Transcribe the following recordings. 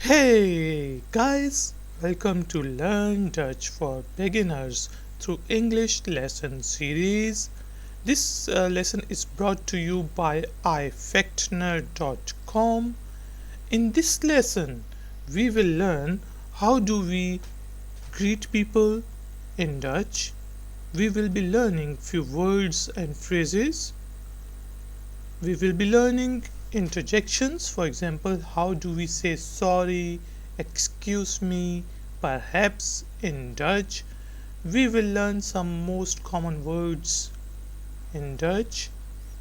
Hey guys, welcome to Learn Dutch for Beginners through English Lesson Series. This lesson is brought to you by Ifactner.com. In this lesson, we will learn how do we greet people in Dutch. We will be learning few words and phrases. We will be learning interjections. For example, how do we say sorry, excuse me, perhaps in Dutch. We will learn some most common words in Dutch.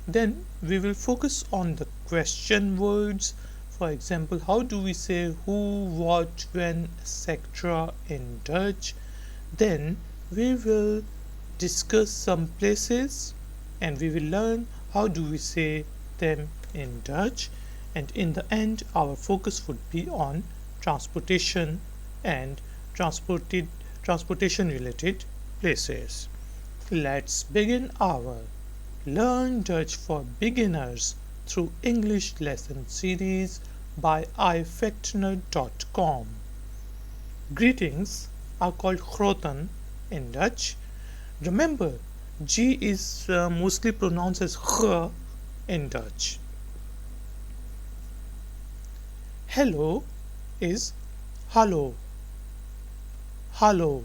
Then we will focus on the question words. For example, how do we say who, what, when, etc. in Dutch. Then we will discuss some places and we will learn how do we say them in Dutch, and in the end our focus would be on transportation and transportation related places. Let's begin our Learn Dutch for Beginners through English lesson series by Ifactner.com. Greetings are called groeten in Dutch. Remember, G is mostly pronounced as G in Dutch. Hello is hallo, hallo,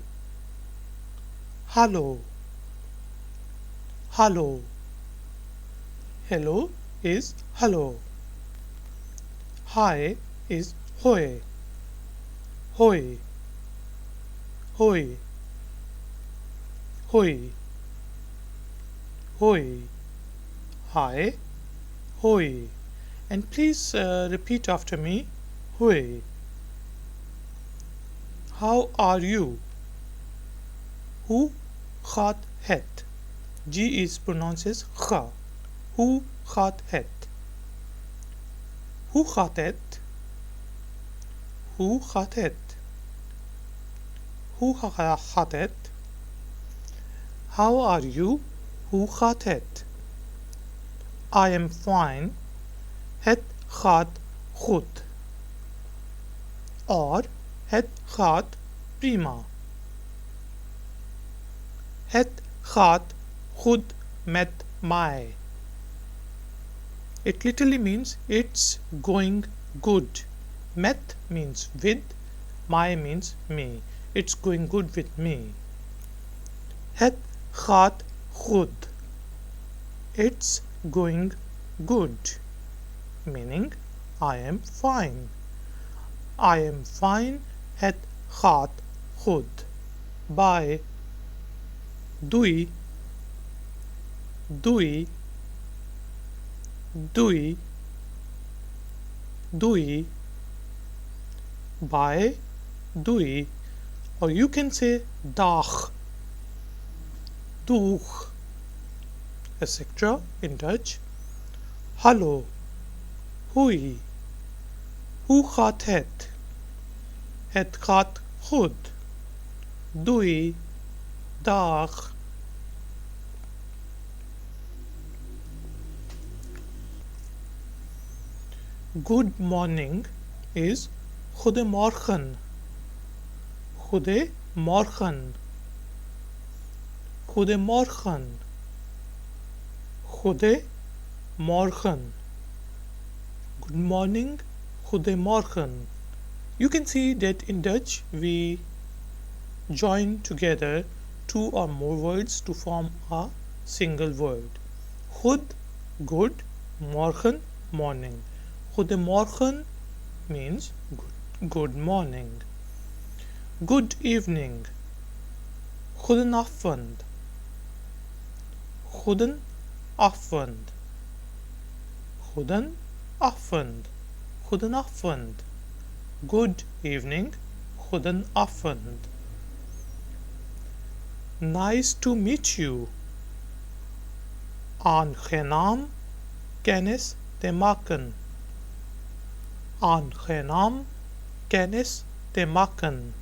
hallo, hallo. Hello is hallo. Hi is hoi, hoi, hoi, hoi, hoi. Hi, hoi. And please repeat after me. Hoi. How are you? Hoe gaat het? G is pronounced as ga. Hoe gaat het? Hoe gaat het? Hoe gaat het? Hoe gaat het? How are you? Hoe gaat het? I am fine. Het gaat goed. Or het gaat prima. Het gaat goed met mij. It literally means it's going good. Met means with, mij means me. It's going good with me. Het gaat goed. It's going good, meaning I am fine. I am fine. Het gaat goed. Bye. Doei. Doei. Doei. Doei. Bye. Doei. Or you can say dag. Doeg. Etc. in Dutch. Hallo. Hoi. Hoe gaat het? Het gaat goed. Doei. Dag. Good morning is goedemorgen. Goedemorgen. Goedemorgen. Goedemorgen. Good morning. Goedemorgen. You can see that in Dutch we join together two or more words to form a single word. Goed, good, morgen, morning. Goedemorgen means good morning. Good evening. Goedenavond. Goedenavond. Goedenavond. Goedenavond. Good evening. Goedenavond. Nice to meet you. Aangenaam kennis te maken. Aangenaam kennis te maken.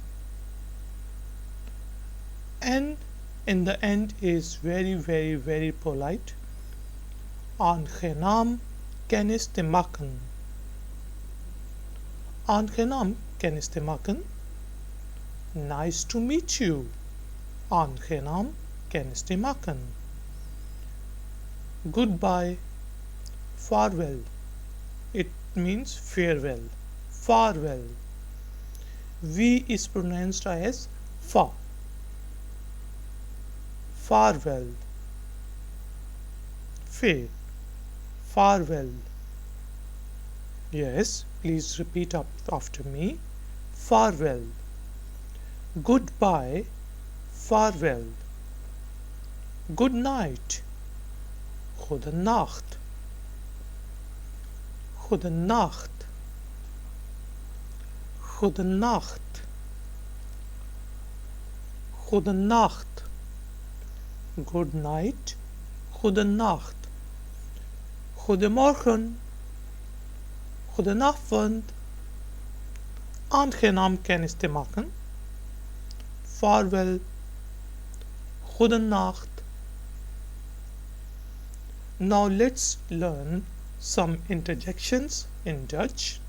And in the end is very polite. Aangenaam kennis te maken. Aangenaam kennis te maken. Nice to meet you. Aangenaam kennis te maken. Goodbye. Farewell. It means farewell. Farewell. V is pronounced as fa. Farewell. Fe. Farewell. Yes, please repeat after me. Farewell. Goodbye. Farewell. Good night. Goedenacht. Goedenacht. Goedenacht. Goedenacht. Good night. Goedenacht. Goedemorgen. Goedenavond. Aangenaam kennis te maken. Vaarwel. Goedenacht. Now let's learn some interjections in Dutch.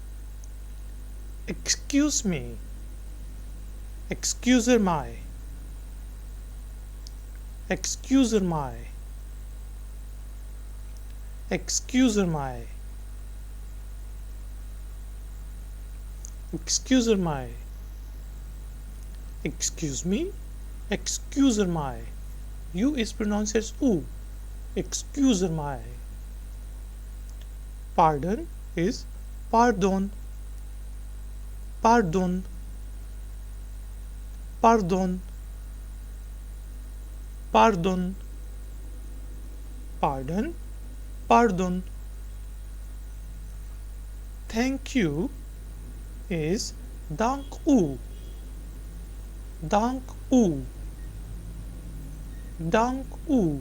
Excuse me. Excuser mij. Excuser mij. Excuser mij. Excuser mij. Excuse me. Excuser mij. U is pronounced as u. Excuser mij. Pardon is pardon. Pardon. Pardon. Pardon. Pardon. Pardon. Thank you is dank u. Dank u. Dank u.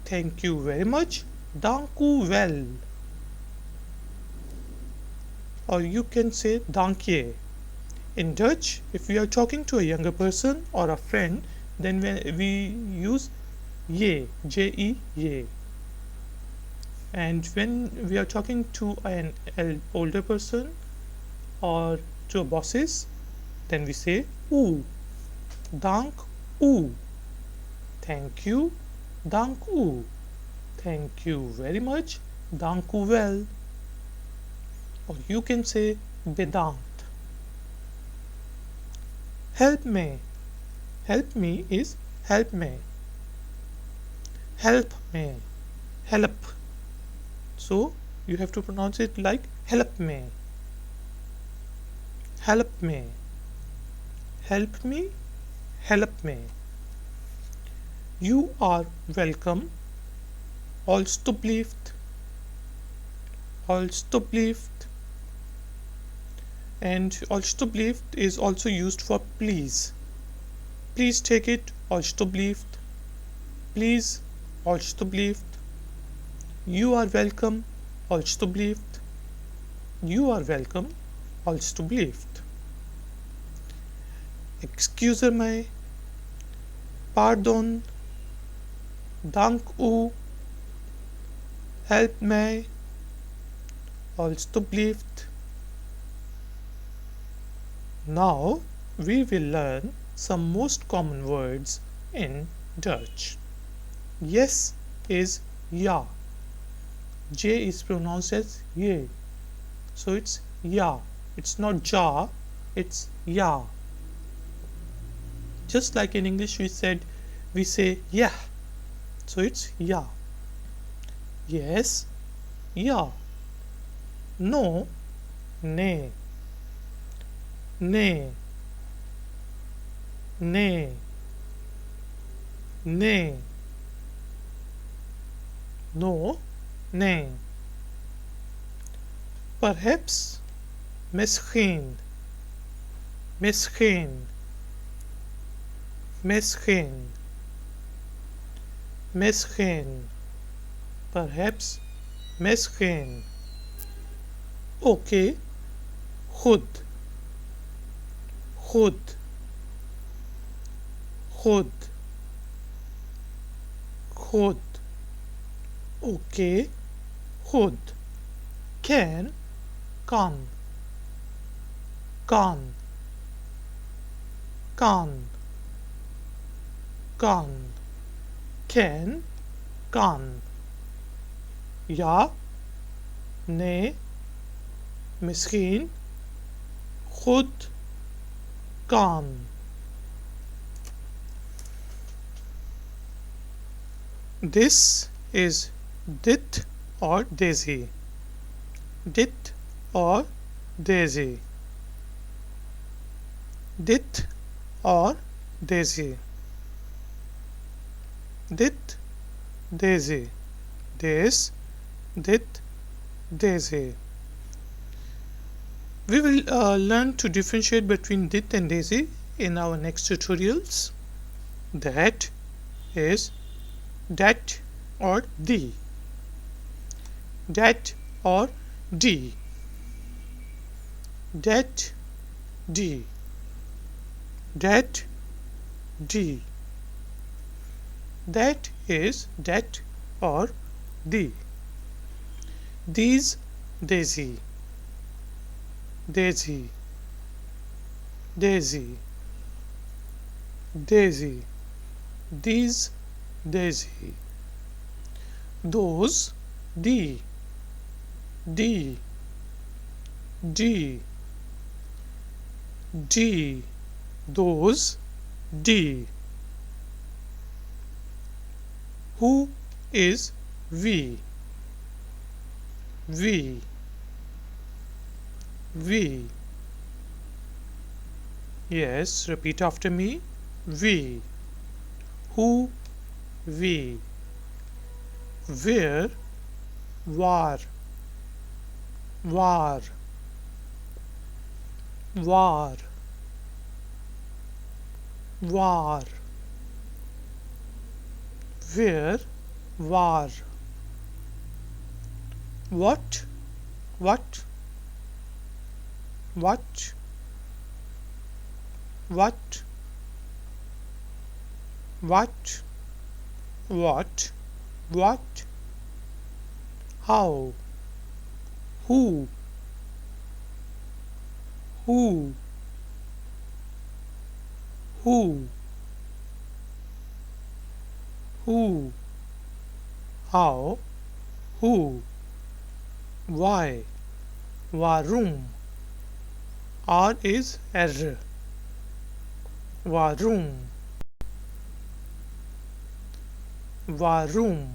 Thank you very much. Dank u wel. Or you can say dank je. In Dutch, if we are talking to a younger person or a friend, then we use je, J-E, je. And when we are talking to an older person or to bosses, then we say u. Dank u. Thank you. Dank u. Thank you very much. Dank u wel. Or you can say bedankt. Help me. Help me is help me. Help me. Help. So you have to pronounce it like help me. Help me. Help me. Help me. You are welcome. Alstublieft. Alstublieft. And alstublieft is also used for please. Please take it. Alstublieft. Please. Alstublieft. You are welcome. Alstublieft. You are welcome. Alstublieft. Excuser mij. Pardon. Dank u. Help mij. Alstublieft. Now we will learn some most common words in Dutch. Yes is ja. J is pronounced as ye. So it's ja. It's not ja, it's ja. Just like in English we say yeah. So it's ja. Yes, ja. No, nee. Nee. Nee. Nee. No, nee. Perhaps, misschien. Misschien. Misschien. Misschien. Perhaps, misschien. Oké, goed. Goed. Goed. Goed. Oké, goed. Can, Can, can, can, can. Can, can. Ja, nee, misschien, goed, kan. This is dit or Daisy. Dit or Daisy. Dit or Daisy. Dit, Daisy. This, dit, Daisy. We will learn to differentiate between dit and Daisy in our next tutorials. That is that or the. That or the. That, the. That, the. That is that or the. These, Daisy. Daisy. Daisy. Daisy. These, Daisy. Those, the. D. D. D. Those, D. Who is we? We. We. Yes, repeat after me. We. Who, we. Where, war. War. War. War. Where, war. What, what. What, what. What, what. What. How. Who. Who. Who. Who. How. Who. Why. Warum. R is R. Warum. Warum.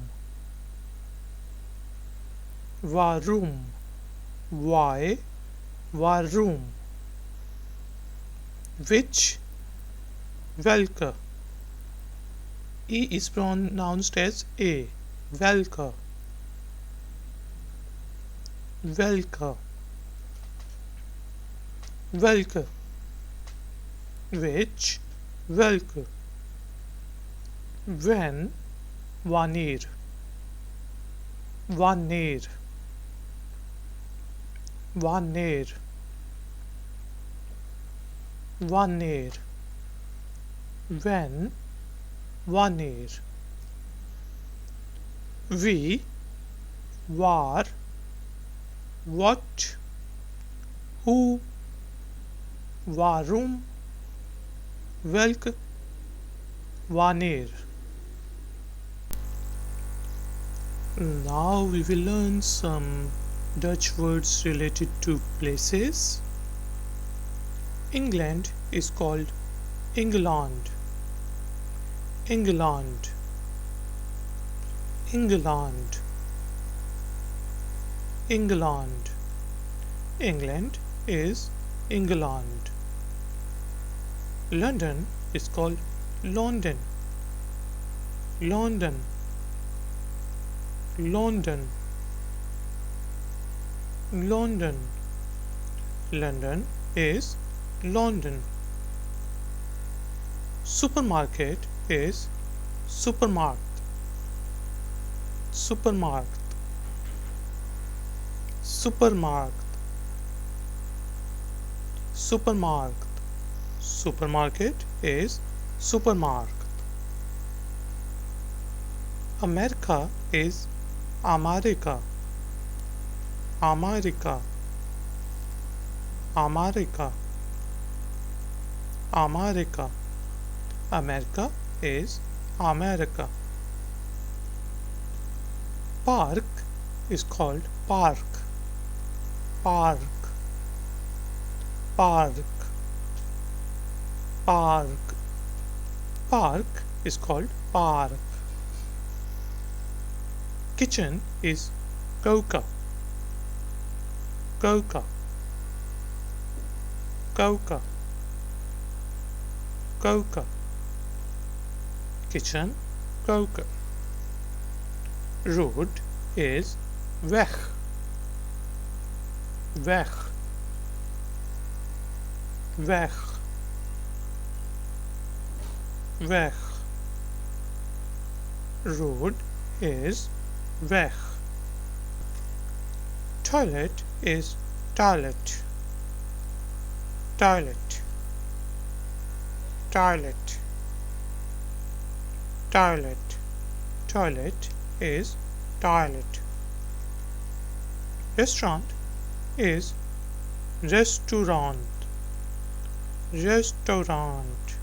Warum. Why. Warum. Which. Welke. E is pronounced as A. Welke. Welke. Welke. Which. Welke. When. Wanneer. Wanneer. Wanneer. Wanneer. When. Wanneer. We. War. What. Who. Warum. Welke. Wanneer. Now we will learn some Dutch words related to places. England is called England. England. England. England. England is England. London is called London. London. London. London. London is London. Supermarket is supermarket. Supermarket. Supermarket. Supermarket. Supermarket is supermarket. America is America. America. America. America. America is America. Park is called park. Park. Park. Park. Park is called park. Kitchen is coca. Coca. Coca. Coca. Kitchen, coca. Road is weg. Weg. Weg. Weg. Road is weg. Toilet is toilet. Toilet. Toilet. Toilet. Toilet is toilet. Restaurant is restaurant. Restaurant.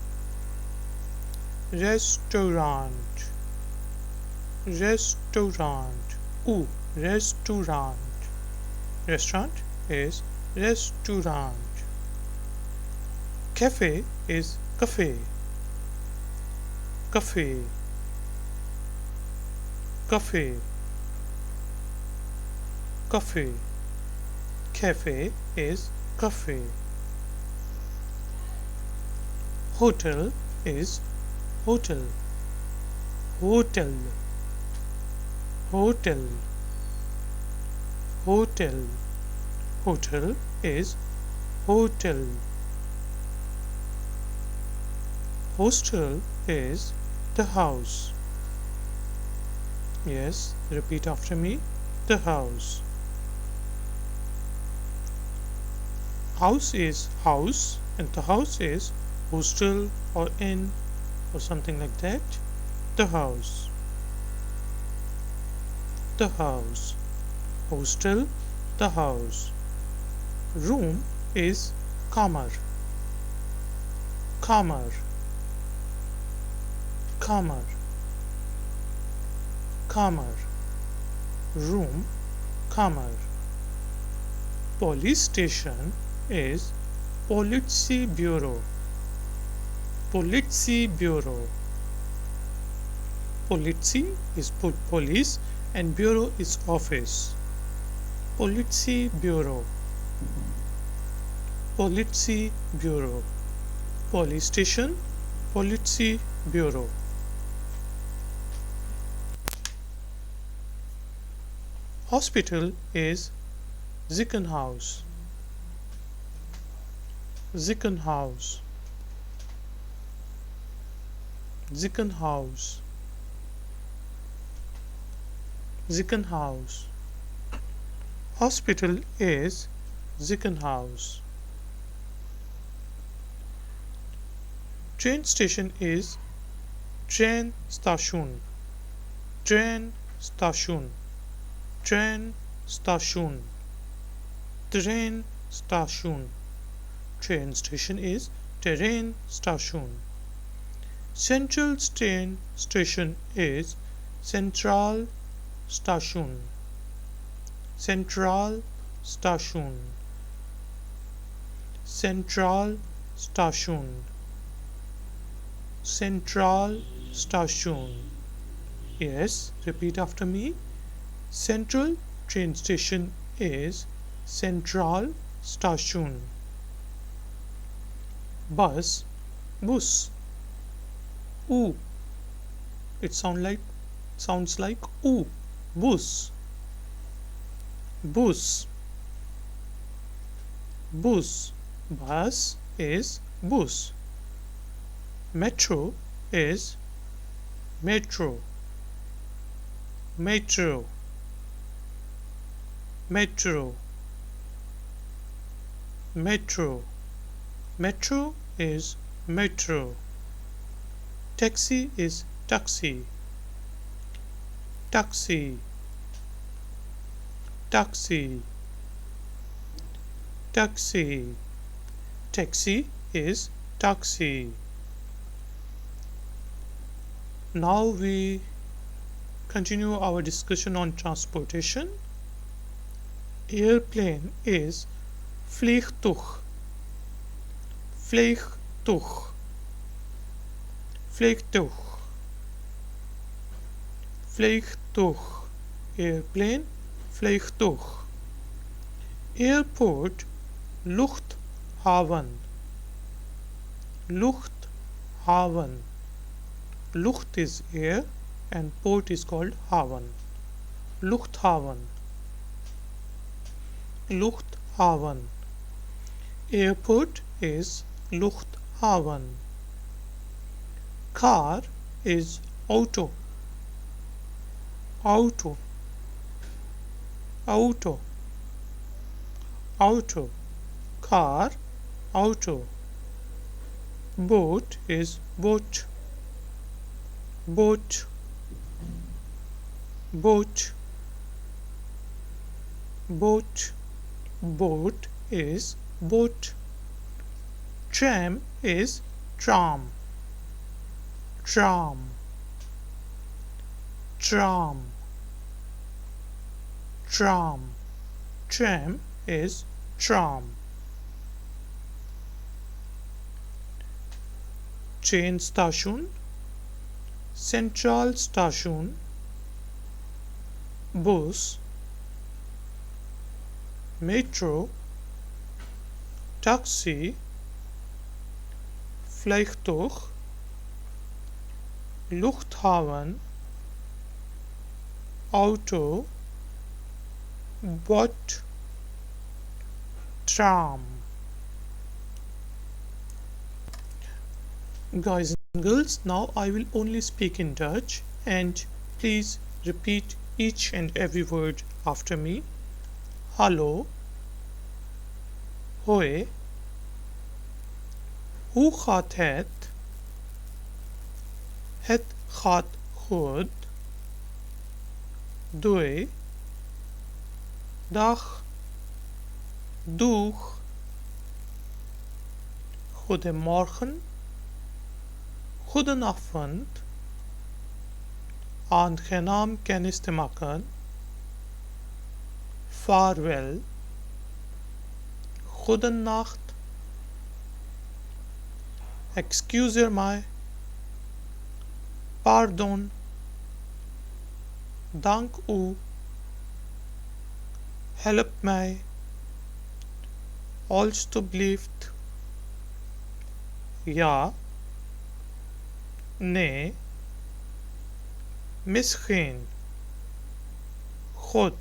Restaurant. Restaurant. Ooh, restaurant. Restaurant is restaurant. Cafe is cafe. Cafe. Cafe. Cafe. Cafe is cafe. Hotel is hotel. Hotel. Hotel. Hotel. Hotel is hotel. Hostel is the house. Yes, repeat after me. The house. House is house and the house is hostel or inn or something like that. The house. The house. Hostel, the house. Room is kamar. Kamar. Kamar. Kamar. Room, kamar. Police station is Policy Bureau. Policy Bureau. Policy is police and bureau is office. Policy Bureau. Policy Bureau. Police station, Policy Bureau. Hospital is Ziekenhaus. Ziekenhaus. Ziekenhaus. Ziekenhaus. Hospital is Ziekenhaus. Train station is Train Station. Train Station. Train Station. Train Station. Train station is Train Station. Central train station is Central Station. Central Station. Central Station. Central Station. Yes, repeat after me. Central train station is Central Station. Bus, bus. Ooh. It sounds like ooh. Bus. Bus. Bus. Bus is bus. Metro is metro. Metro. Metro. Metro. Metro is metro. Taxi is taxi. Taxi. Taxi. taxi. Taxi is taxi. Now we continue our discussion on transportation. Airplane is vliegtuig. Vliegtuig. Vliegtuig. Vliegtuig. Airplane, vliegtuig. Airport, luchthaven. Luchthaven. Lucht is air and port is called haven. Luchthaven. Luchthaven. Airport is luchthaven. Car is auto. Auto. Auto. Auto. Car, auto. Boat is boat. Boat. Boat. Boat. Boat is boat. Tram is tram. Tram. Tram. Tram. Tram is tram. Train station, central station, bus, metro, taxi, vliegtuig, luchthaven, auto, boot, tram. Guys and girls, now I will only speak in Dutch and please repeat each and every word after me. Hallo. Hoi. Hoe gaat het? Het gaat goed. Doei. Dag. Doeg. Goedemorgen. Goedenavond. Aangenaam kennis te maken. Vaarwel. Goedenacht. Excuse mij. Pardon. Dank u. Help mij. Alstublieft. Ja. Nee. Misschien. Goed.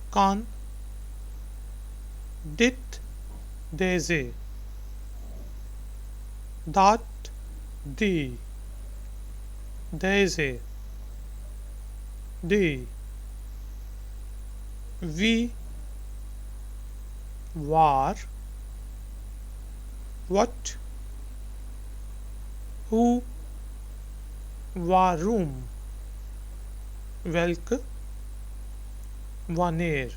Kan. Dit. Deze. Dat. Die. Deze. Die. Wie. Waar. Wat. Hoe. Waarom. Welke. Wanneer.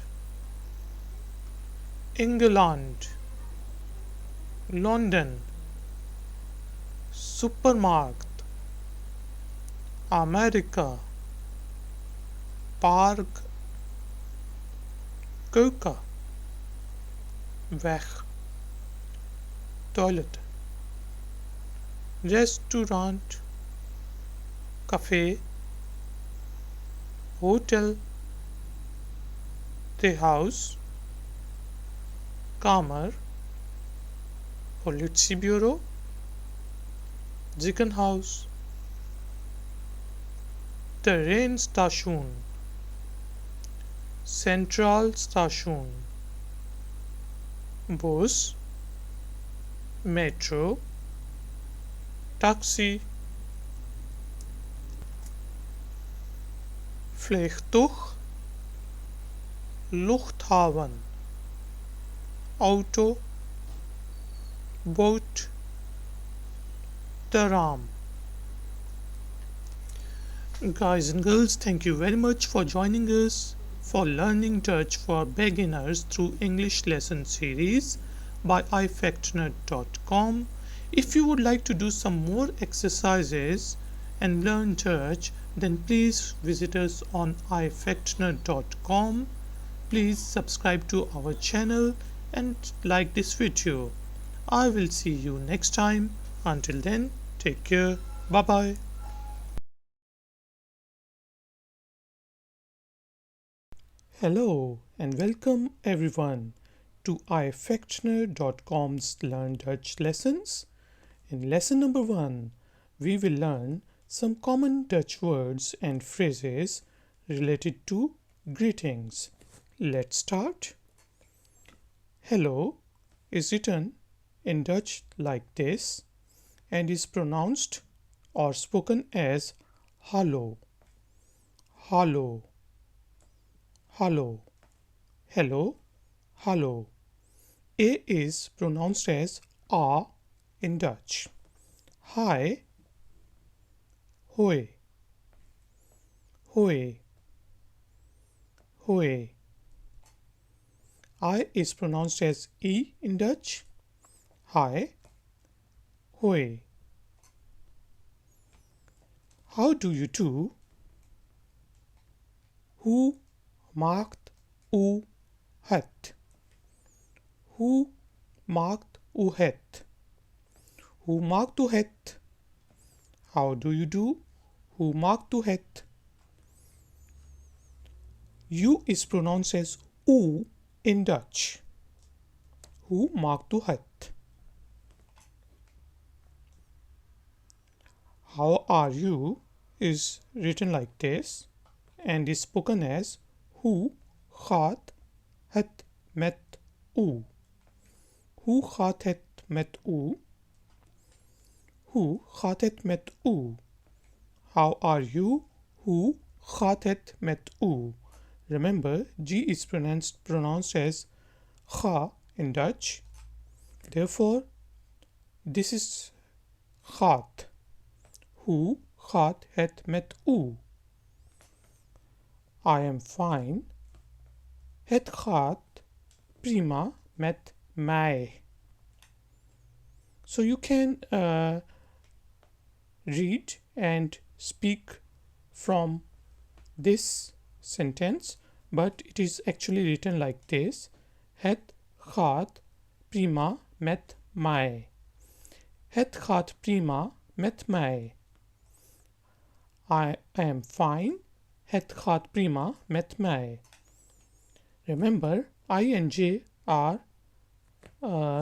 Engeland. London. Supermarkt. Amerika. Park. Keuken. Weg. Toilet. Restaurant. Café. Hotel. Theehuis. Kamer. Politiebureau. Ziekenhuis. Treinstation. Central Station. Bus. Metro. Taxi. Vliegtuig. Luchthaven. Auto. Boot. Tram. Guys and girls, thank you very much for joining us. for learning Dutch for beginners through English lesson series by Ifactner.com. If you would like to do some more exercises and learn Dutch, then please visit us on Ifactner.com. Please subscribe to our channel and like this video. I will see you next time. Until then, take care. Bye bye. Hello and welcome everyone to ifactner.com's Learn Dutch lessons. In lesson number 1, we will learn some common Dutch words and phrases related to greetings. Let's start. Hello is written in Dutch like this and is pronounced or spoken as hallo. Hallo. Hallo. Hello. Hallo. A is pronounced as a in Dutch. Hi. Hoi. Hoi. Hoi. I is pronounced as E in Dutch. Hi. Hoi. How do you do? Hoe maakt u het? Hoe maakt u het? Hoe maakt u het? How do you do? Hoe maakt u het? U is pronounced as u in Dutch. Hoe maakt u het? How are you is written like this and is spoken as hoe gaat het met u? Hoe gaat het met u? Hoe gaat het met u? How are you? Hoe gaat het met u? Remember, G is pronounced as ga in Dutch. Therefore, this is gaat. Hoe gaat het met u? I am fine. Het gaat prima met mij. So you can read and speak from this sentence, but it is actually written like this. Het gaat prima met mij. Het gaat prima met mij. I am fine. Het gaat prima met mij. Remember, I and J are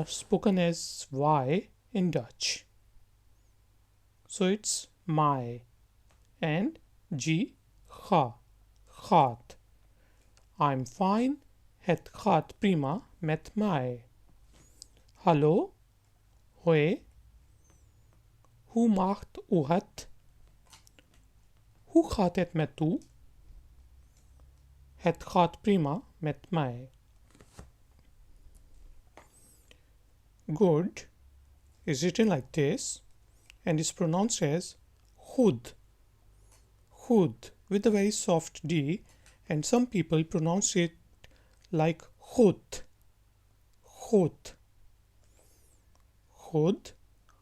spoken as Y in Dutch. So it's my and G ga, gaat. I'm fine. Het gaat prima met mij. Hallo, hoi. Hoe maakt u het? Hoe gaat het met u? Het gaat prima met mij. Good is written like this and is pronounced as goed. Goed with a very soft D, and some people pronounce it like goed. Goed. Goed.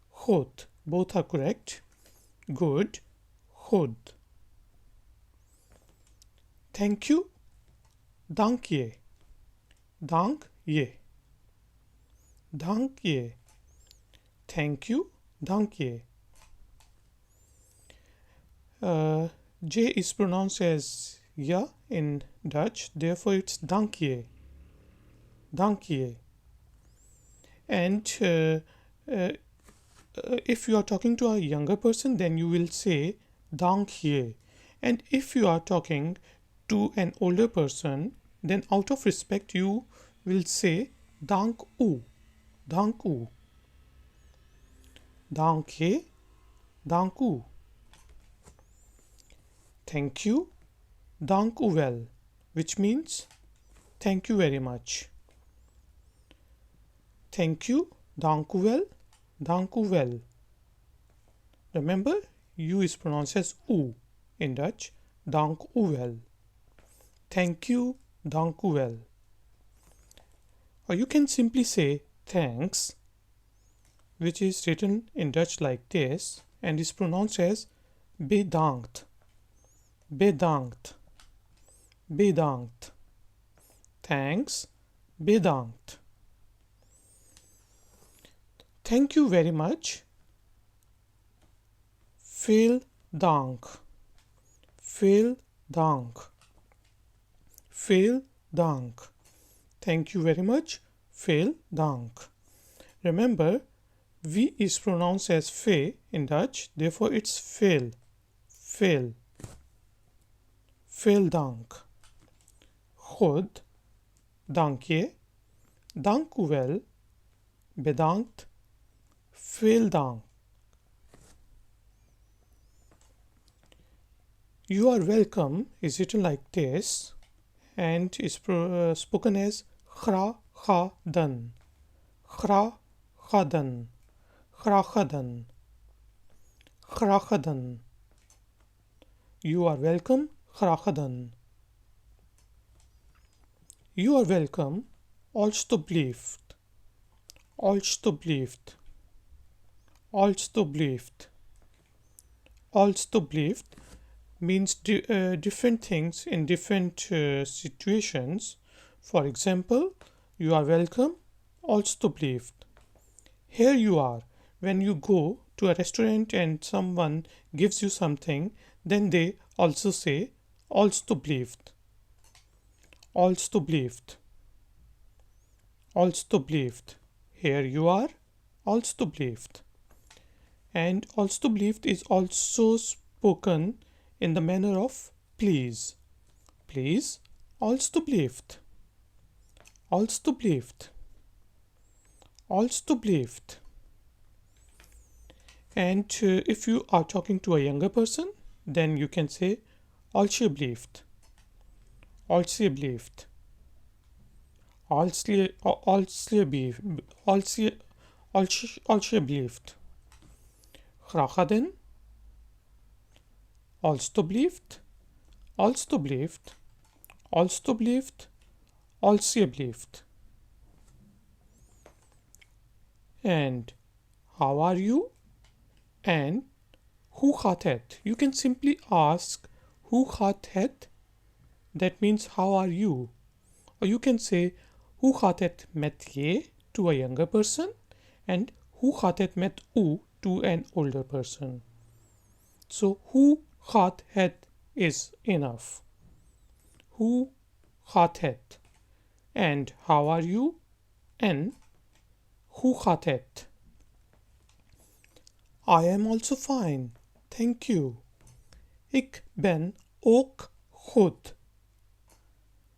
Goed. Both are correct. Good. Goed. Thank you. Dank je. Dank je. Dank je. Thank you. Dank je. J is pronounced as ja in Dutch, therefore it's dank je. Dank je. And if you are talking to a younger person, then you will say dank je. And if you are talking to an older person, then out of respect you will say dank u. Dank u. Dank je. Dank u. Thank you. Dank u wel, which means thank you very much. Thank you. Dank u wel. Dank u wel. Remember, U is pronounced as U in Dutch. Dank u wel. Thank you, dank u wel. Or you can simply say thanks, which is written in Dutch like this and is pronounced as bedankt, bedankt, bedankt. Thanks, bedankt. Thank you very much. Veel dank, veel dank, veel dank. Thank you very much. Veel dank. Remember, V is pronounced as fe in Dutch, therefore it's veel, veel, veel dank. Goed, dank je, dank u wel, bedankt, veel dank. You are welcome is written like this and is spoken as graag gedaan, graag gedaan, graag gedaan. You are welcome, graag gedaan. You are welcome, alstublieft, alstublieft, alstublieft. Alstublieft means different things in different situations. For example, you are welcome, alstublieft. Here you are. When you go to a restaurant and someone gives you something, then they also say alstublieft, alstublieft, alstublieft. Here you are, alstublieft. And alstublieft is also spoken in the manner of please. Please, alstublieft, alstublieft, alstublieft. And if you are talking to a younger person, then you can say alsjeblieft, alsjeblieft, alsjeblieft. Graag gedaan, alstublieft, alstublieft, alstublieft, alsjeblieft. And how are you? And hoe gaat het? You can simply ask hoe gaat het? That means how are you? Or you can say hoe gaat het met je to a younger person and hoe gaat het met u to an older person. So hoe gaat het is enough. Hoe gaat het? And how are you? And hoe gaat het? I am also fine. Thank you. Ik ben ook goed.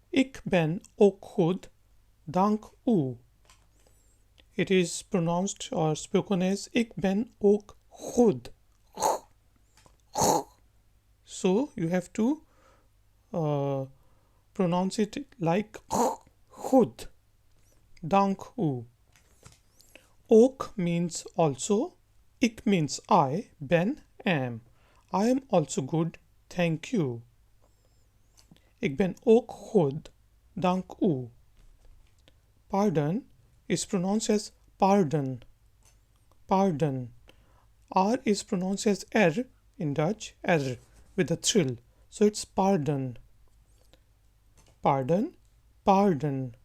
Ik ben ook goed. Dank u. It is pronounced or spoken as ik ben ook goed. So you have to pronounce it like goed. Dank u. Ook means also. Ik means I, ben, am. I am also good, thank you. Ik ben ook goed, dank u. Pardon is pronounced as pardon. Pardon. R is pronounced as R in Dutch, R with a trill. So it's pardon. Pardon, pardon.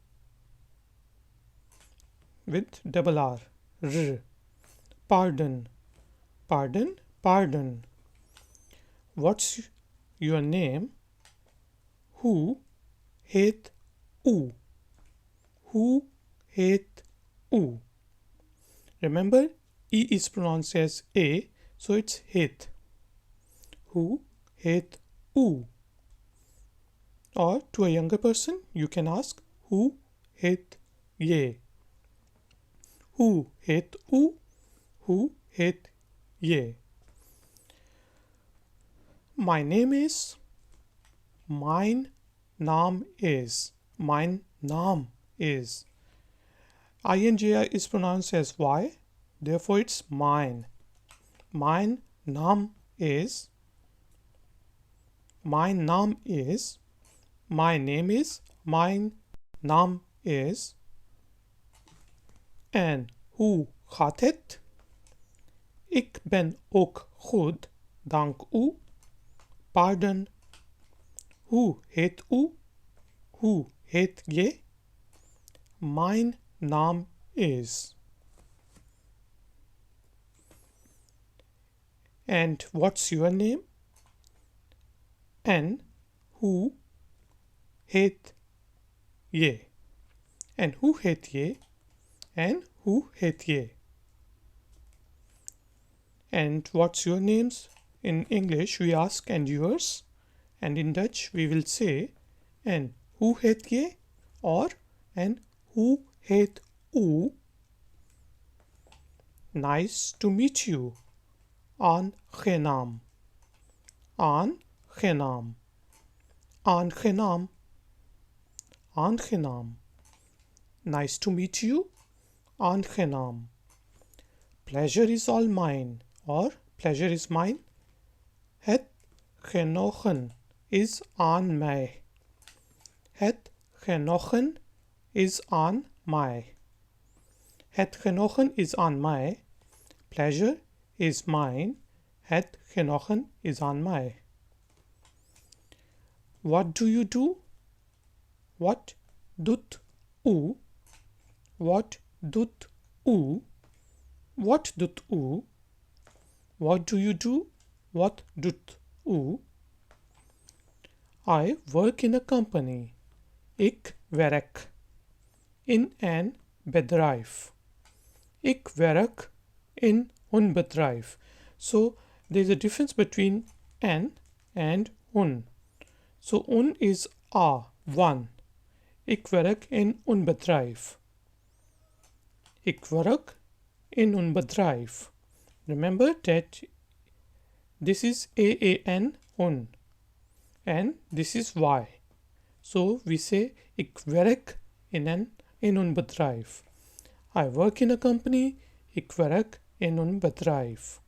With double R, R. Pardon, pardon, pardon. What's your name? Hoe heet u? Hoe heet u? Remember, E is pronounced as A, so it's heet. Hoe heet u? Or to a younger person, you can ask, hoe heet je? Hoe heet u? Hoe heet je? My name is. Mijn naam is. Mijn naam is. INGI is pronounced as Y, therefore it's mine. Mijn naam is. Mijn naam is. My name is. Mijn naam is. En hoe gaat het? Ik ben ook goed, dank u. Pardon. Hoe heet u? Hoe heet je? Mijn naam is. And what's your name? En hoe heet je? En hoe heet je? En hoe heet je? And what's your names? In English we ask and yours, and in Dutch we will say en hoe heet je? Or en hoe heet u? Nice to meet you. Aangenaam. Aangenaam. Aangenaam. Aangenaam. Nice to meet you. Aangenaam. Pleasure is all mine. Or pleasure is mine. Het genoegen is aan mij. Het genoegen is aan mij. Het genoegen is aan mij. Pleasure is mine. Het genoegen is aan mij. What do you do? Wat doet u? Wat doet u? What doet u? What do you do? What doet u? I work in a company. Ik werk in een bedrijf. Ik werk in een bedrijf. So there's a difference between an and un. So un is a, one. Ik werk in een bedrijf. Ik werk in een bedrijf. Remember that this is aan, un, and this is y. So we say ik werk in een bedrijf. I work in a company. Ik werk in een bedrijf.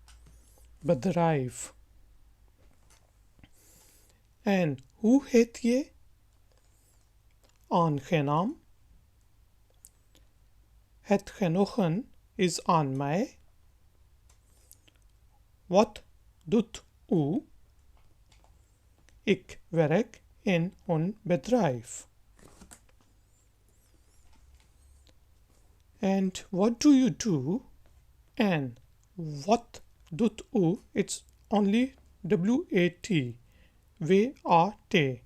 Bedrijf. En hoe heet je? Aangenaam. Het genoegen is aan mij. Wat doet u? Ik werk in een bedrijf. And what do you do? And what doet u? It's only W-A-T. W-A-T.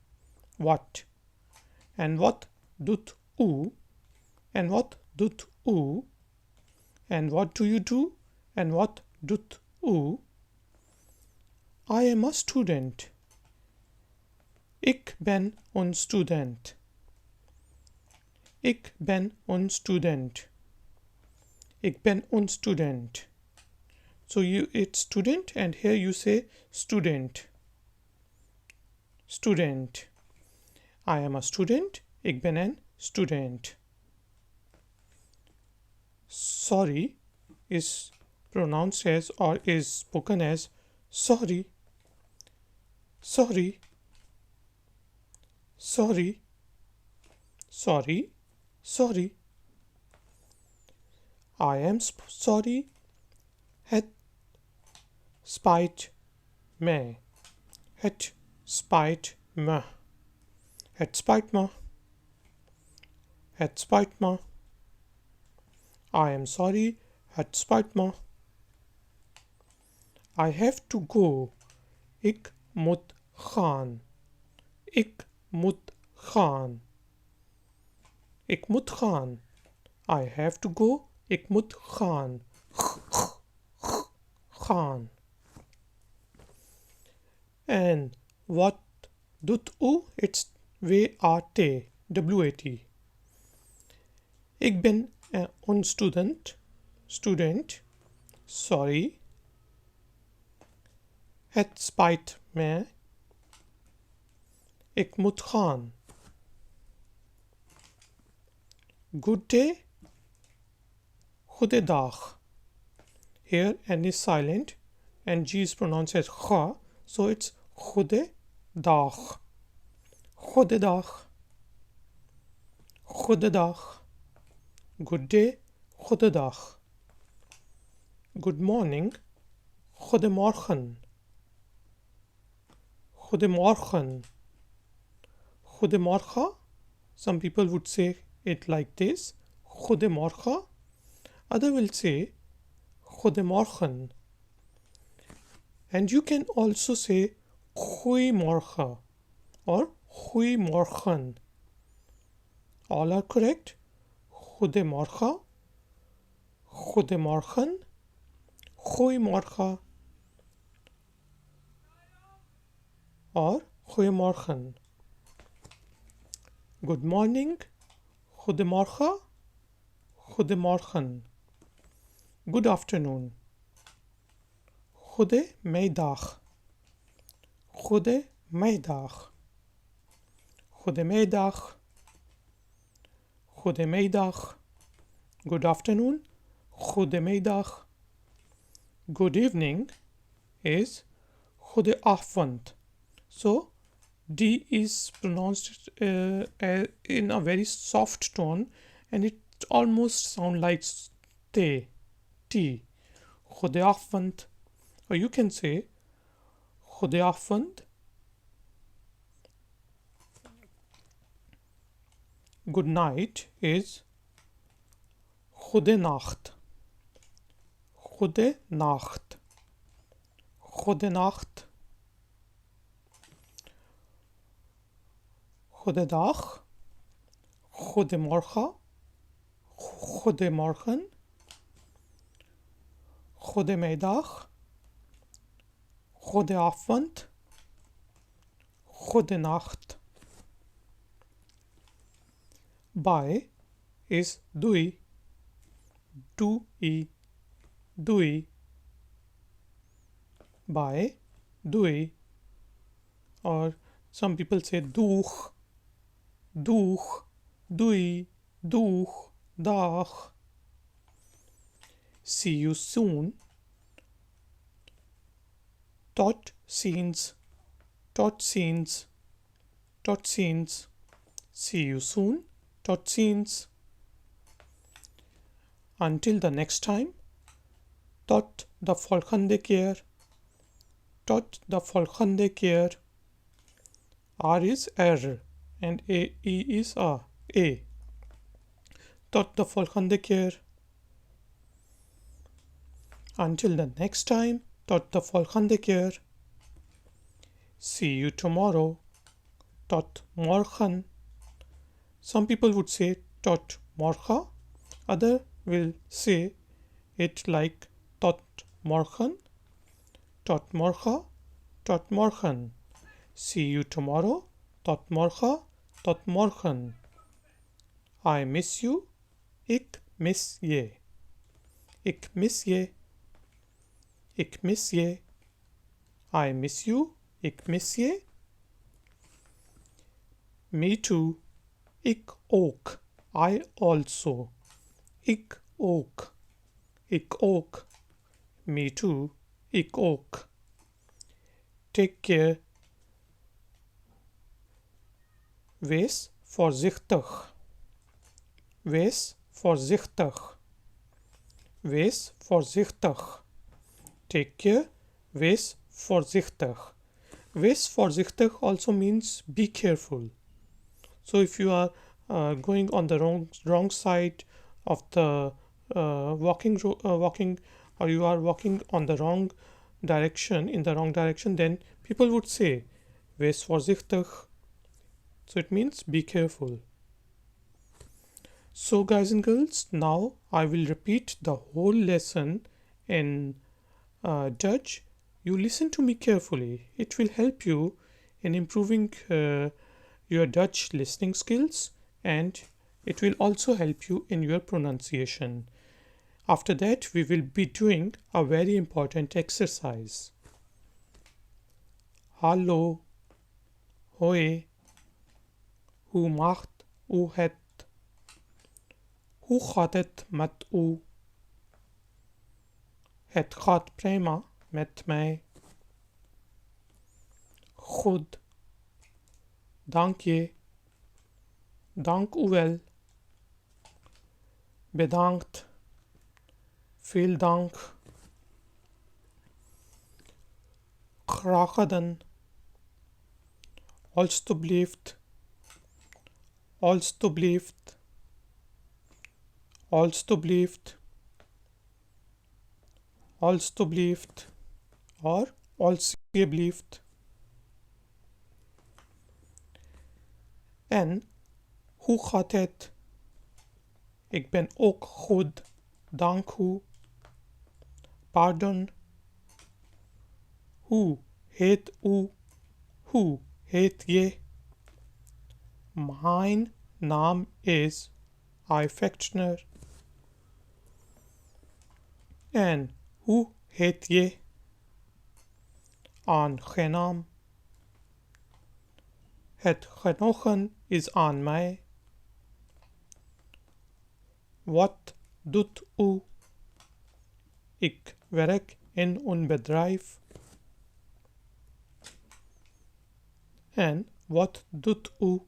What? And what doet u? And what doet u? And what do you do? And what doet u? I am a student. Ik ben een student. Ik ben een student. Ik ben een student. So it's student, and here you say student. Student. I am a student. Ik ben een student. Sorry is pronounced as or is spoken as sorry. Sorry. Sorry. Sorry. Sorry. I am sorry. Het spijt me. Het spijt me. Het spijt me. Het spijt me. I am sorry. Het spijt me. I have to go. Ik moet gaan. Ik moet gaan. Ik moet gaan. I have to go. Ik moet gaan. Gaan. And what doet u? It's W-A-T. W-A-T. Ik ben een student. Student. Sorry. Het spijt me. Ik moet gaan. Good day. Goedendag. Here N is silent and G is pronounced as G, so it's goedendag. Goedendag. Goedendag. Good day. Goedendag. Good morning. Goedemorgen. Goedemorgen. Goedemorgen. Some people would say it like this. Goedemorgen. Other will say Goedemorgen. And you can also say Goeiemorgen or Goeiemorgen. All are correct. Goedemorgen. Goedemorgen. Goeiemorgen. Or Goeiemorgen. Good morning. Goedemorgen. Goedemorgen. Good afternoon. Goedemiddag. Goedemiddag. Goedemiddag. Goedemiddag. Good afternoon. Goedemiddag. Good evening is goedenavond. So D is pronounced in a very soft tone and it almost sounds like T. Goedenavond. Or you can say goedenavond. Good night is goedenacht. Goedenacht. Goedenacht. Goedendag. Goedemorgen. Goedemorgen. Goedemiddag. Goedenavond. Goedenacht. Bye is doei. Doei. Doei. Bye. Doei. Or some people say doeg. Doeg. Doei. Doeg. Dag. See you soon. Tot ziens. Tot ziens. Tot ziens. See you soon. Tot ziens. Until the next time. Tot de volgende keer. Tot de volgende keer. R is R and E is A. Tot de volgende keer. Until the next time. Tot de volgende keer. See you tomorrow. Tot morgen. Some people would say tot morgen. Other will say it like tot morgen. Tot morgen. Tot morgen. See you tomorrow. Tot morgen. Tot morgen. I miss you. Ik mis je. Ik mis je. Ik mis je. I miss you. Ik mis je. Me too. Ik ook. I also. Ik ook. Ik ook. Me too. Ik ook. Take care. Wees voorzichtig. Wees voorzichtig. Wees voorzichtig. Take care. Wees voorzichtig. Wees voorzichtig also means be careful. So if you are going on the wrong side of the walking or you are walking on the wrong direction in the wrong direction, then people would say wees voorzichtig. So it means be careful. So guys and girls, now I will repeat the whole lesson in Dutch. You listen to me carefully. It will help you in improving your Dutch listening skills and it will also help you in your pronunciation. After that, we will be doing a very important exercise. Hallo, hoi, hoe maakt u het? Hoe gaat het met u? Het gaat prima met mij. Goed. Dank je. Dank u wel. Bedankt. Veel dank. Graag gedaan. Alstublieft. Alstublieft. Alstublieft. Alstublieft. Or alsjeblieft. En hoe gaat het? Ik ben ook goed, dank u. Pardon. Hoe heet u? Hoe heet je? Mijn naam is Ifactner. En hoe heet je? Aangenaam. Het genoegen is aan mij. Wat doet u? Ik werk in een bedrijf. En wat doet u?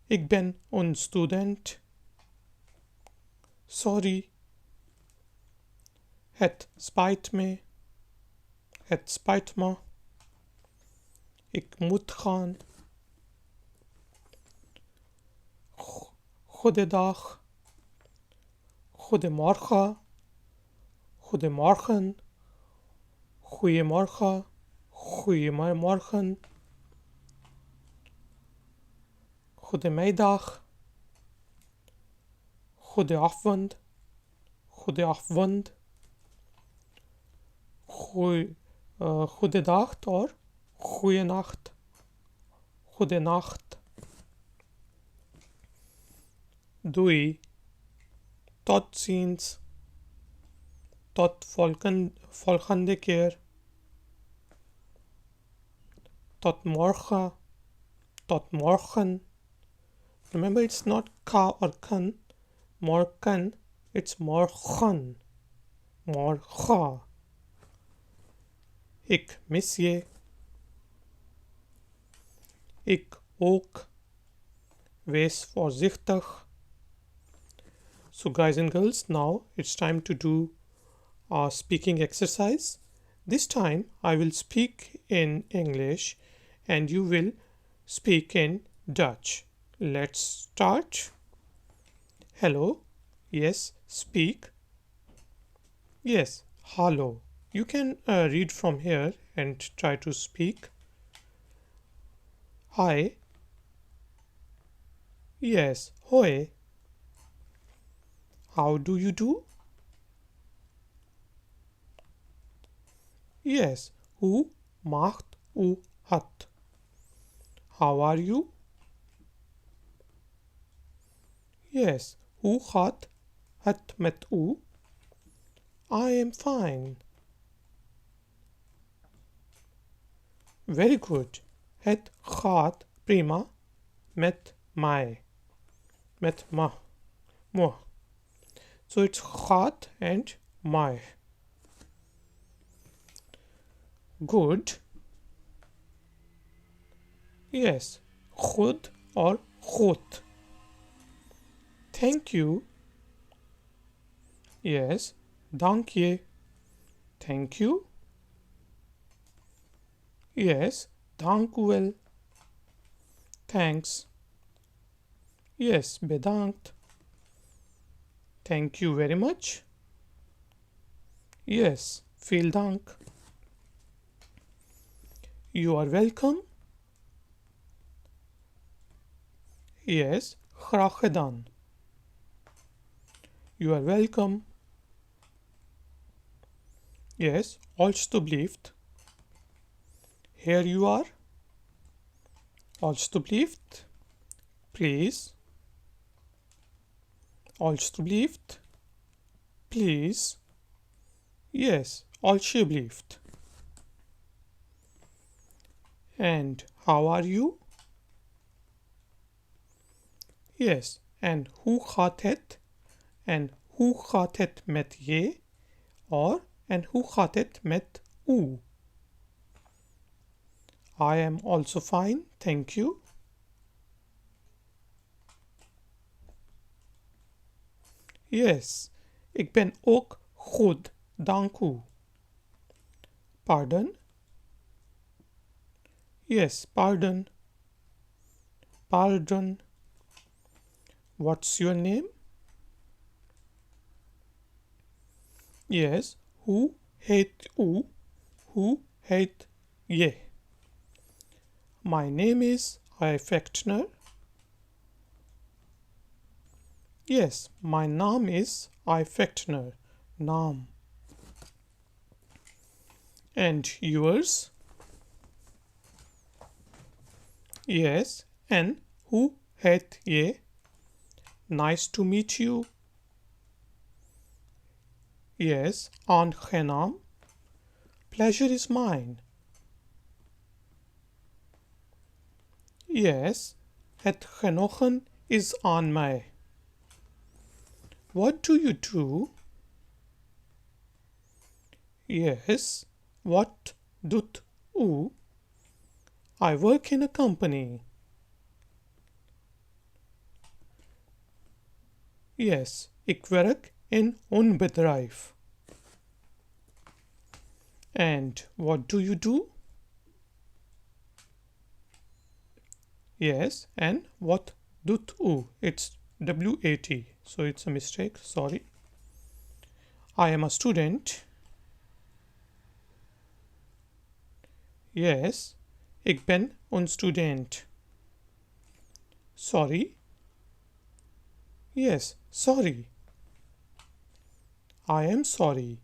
Ik ben een student. Sorry. Het spijt me. Het spijt me. Ik moet gaan. Goedendag. Goedemorgen. Goedemorgen. Goedemorgen. Goedemorgen. Goedemiddag. Goedenavond. Goedenavond. Goedendag or goeienacht. Goedenacht. Doei. Tot ziens. Tot volgende keer. Tot morgen. Tot morgen. Remember, it's not ka or kan. Morgen. It's morgen. Morgen. Ik mis je. Ik ook. Wees voorzichtig. So guys and girls, now it's time to do a speaking exercise. This time I will speak in English and you will speak in Dutch. Let's start. Hello. Yes, speak. Yes, hello. You can read from here and try to speak. Hi. Yes, hoi. How do you do? Yes, hoe maakt u het? How are you? Yes, hoe gaat het met u? I am fine. Very good. Het gaat prima met mij. Met me. So it's gaat and mij. Good. Yes. Goed or goed. Thank you. Yes. Dank je. Thank you. Yes. Dank u wel. Thanks. Yes. Bedankt. Thank you very much. Yes. Veel dank. You are welcome. Yes. Graag gedaan. You are welcome. Yes. Alstublieft. Here you are. Alstublieft. Please. Alstublieft. Please. Yes. Alsjeblieft. And how are you? Yes. And hoe gaat het? En hoe gaat het met je? Or, en hoe gaat het met u? I am also fine, thank you. Yes, ik ben ook goed, dank u. Pardon? Yes, pardon. Pardon. What's your name? Yes, hoe heet u? Hoe heet je? My name is Ifactner. Yes, my naam is Ifactner. Naam. And yours? Yes, and hoe heet je? Nice to meet you. Yes, aangenaam. Pleasure is mine. Yes, het genoegen is aan mij. What do you do? Yes, what doet u? I work in a company. Yes, ik werk in een bedrijf. And what do you do? Yes, and what doet u? It's W-A-T, so it's a mistake, sorry. I am a student. Yes, ik ben een student. Sorry. Yes, sorry. I am sorry.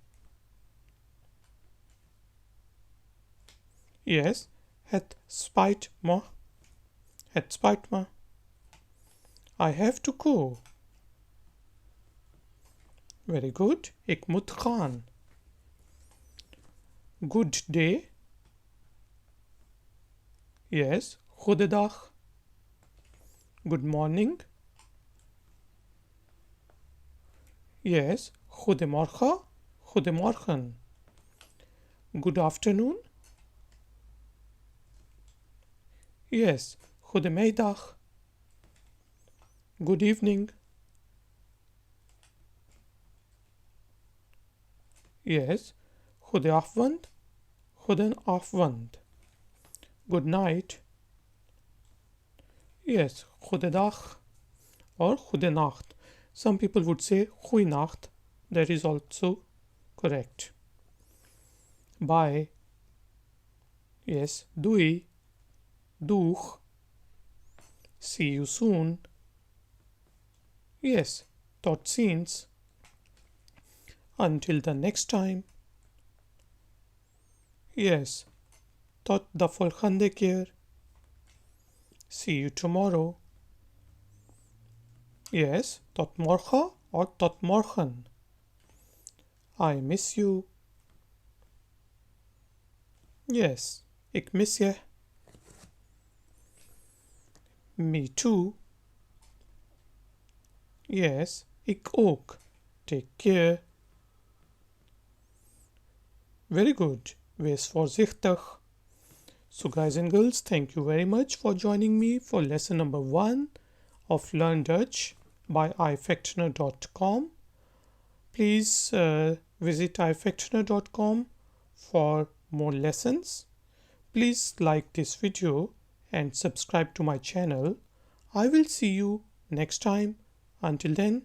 Yes, het spijt me. Het spijt me. I have to go. Very good. Ik moet gaan. Good day. Yes, goedendag. Good morning. Yes, goedemorgen. Goedemorgen. Good afternoon. Yes, goedemiddag. Good evening. Yes, goedenavond. Goedenavond. Good night. Yes, goedendag or goedenacht. Some people would say goeienacht. That is also correct. Bye. Yes, doei. Doeg. See you soon. Yes, tot ziens. Until the next time. Yes, tot de volgende keer. See you tomorrow. Yes, tot morgen or tot morgen. I miss you. Yes, ik mis je. Me too. Yes, ik ook. Take care. Very good. Wees voorzichtig. So guys and girls, thank you very much for joining me for lesson number 1 of Learn Dutch by ifactner.com. Please visit ifactner.com for more lessons. Please like this video and subscribe to my channel. I will see you next time. Until then,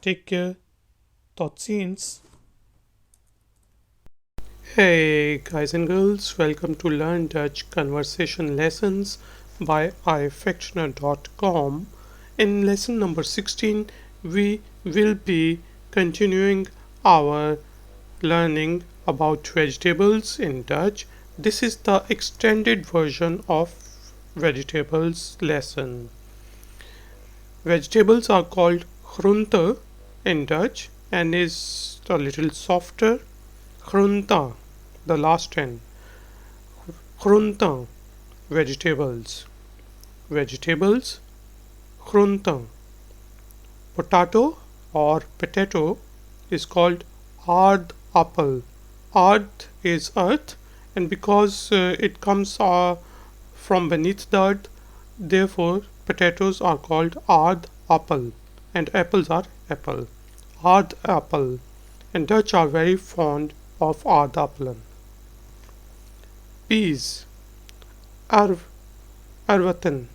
take care. Tot ziens. Hey guys and girls, welcome to Learn Dutch Conversation Lessons by ifactner.com. In lesson number 16, we will be continuing our learning about vegetables in Dutch. This is the extended version of vegetables lesson. Vegetables are called groente in Dutch and is a little softer. Groente, the last end. Groente, vegetables. Vegetables, groente. Potato or potato is called aardappel. Aard is earth, and because it comes from beneath the earth. Therefore, potatoes are called aardappel and apples are apple. Aardappel. And Dutch are very fond of aardappelen. Peas. Arv, arvaten.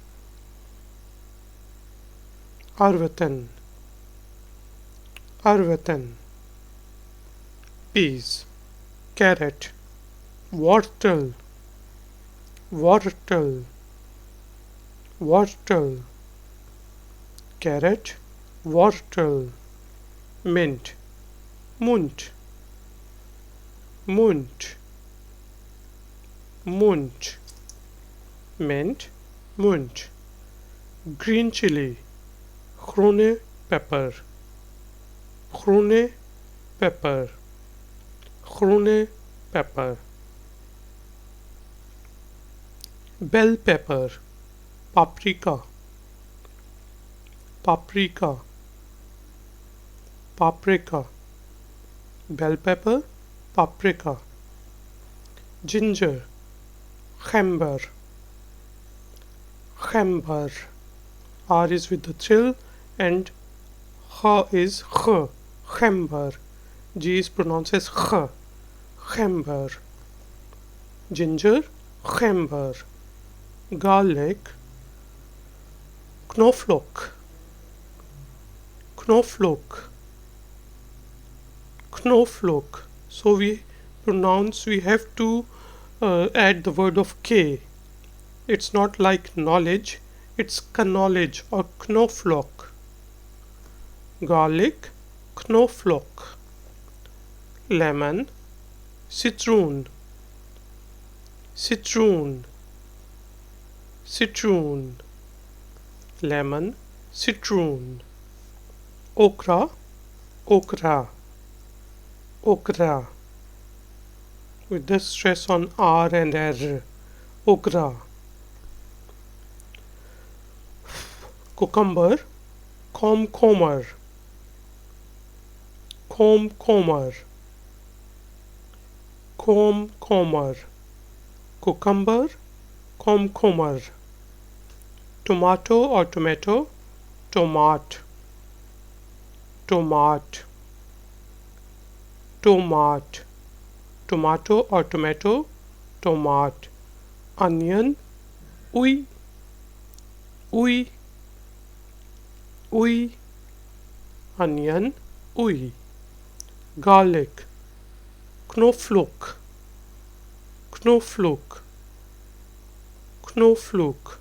Arvaten. Arvaten. Peas. Carrot. Wortel. Wortel. Wortel. Carrot. Wortel. Mint. Munt. Munt. Munt. Mint. Munt. Green chili. Groene pepper. Groene pepper. Groene pepper. Bell pepper. Paprika. Paprika. Paprika. Bell pepper. Paprika. Ginger. Gember. Gember. R is with the trill and H is H. Gember. G is pronounced as H. Gember. Ginger. Gember. Garlic. Knoflook. Knoflook. Knoflook. So we have to add the word of K. It's not like knowledge, it's knowledge or knoflook. Garlic, knoflook. Lemon, citron. Citron. Citron. Lemon, citron. Okra, okra. Okra. With the stress on R and R. Okra. Cucumber, comcomer. Comcomer. Comcomer. Cucumber, comcomer. Tomato or tomato, tomate. Tomate. Tomate. Tomato or tomato, tomate. Onion, ui. Ui. Ui. Onion, ui. Garlic, knoflook. Knoflook. Knoflook.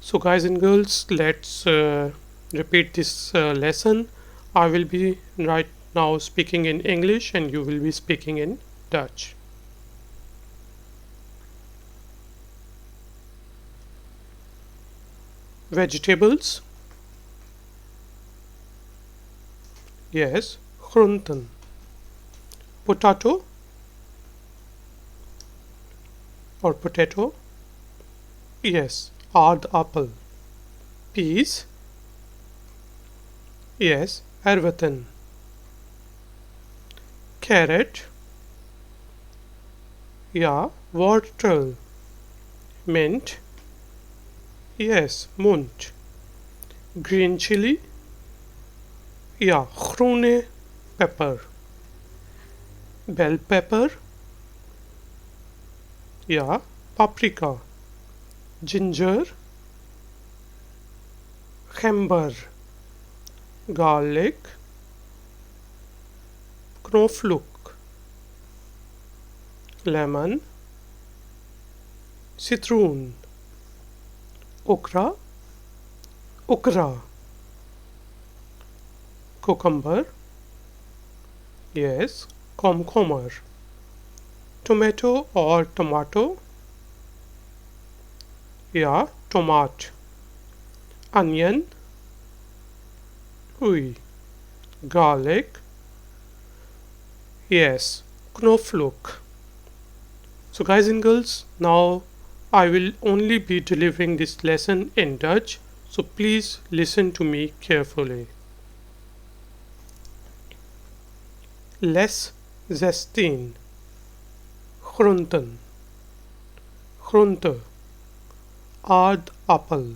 So guys and girls, let's repeat this lesson. I will be right now speaking in English and you will be speaking in Dutch. Vegetables. Yes, groenten. Potato or potato. Yes, aardappel. Peas. Yes, erwten. Carrot. Ja, wortel. Mint. Yes, munt. Green chili. Ja, groene pepper. Bell pepper. Ja, paprika. Ginger. Gember. Garlic. Knoflook. Lemon. Citron. Okra. Okra. Cucumber. Yes, comcomer. Tomato or tomato. Yeah, tomate. Onion. Ui. Garlic. Yes, knoflook. So guys and girls, now I will only be delivering this lesson in Dutch, so please listen to me carefully. Les 16. Groenten. groente, aardappel,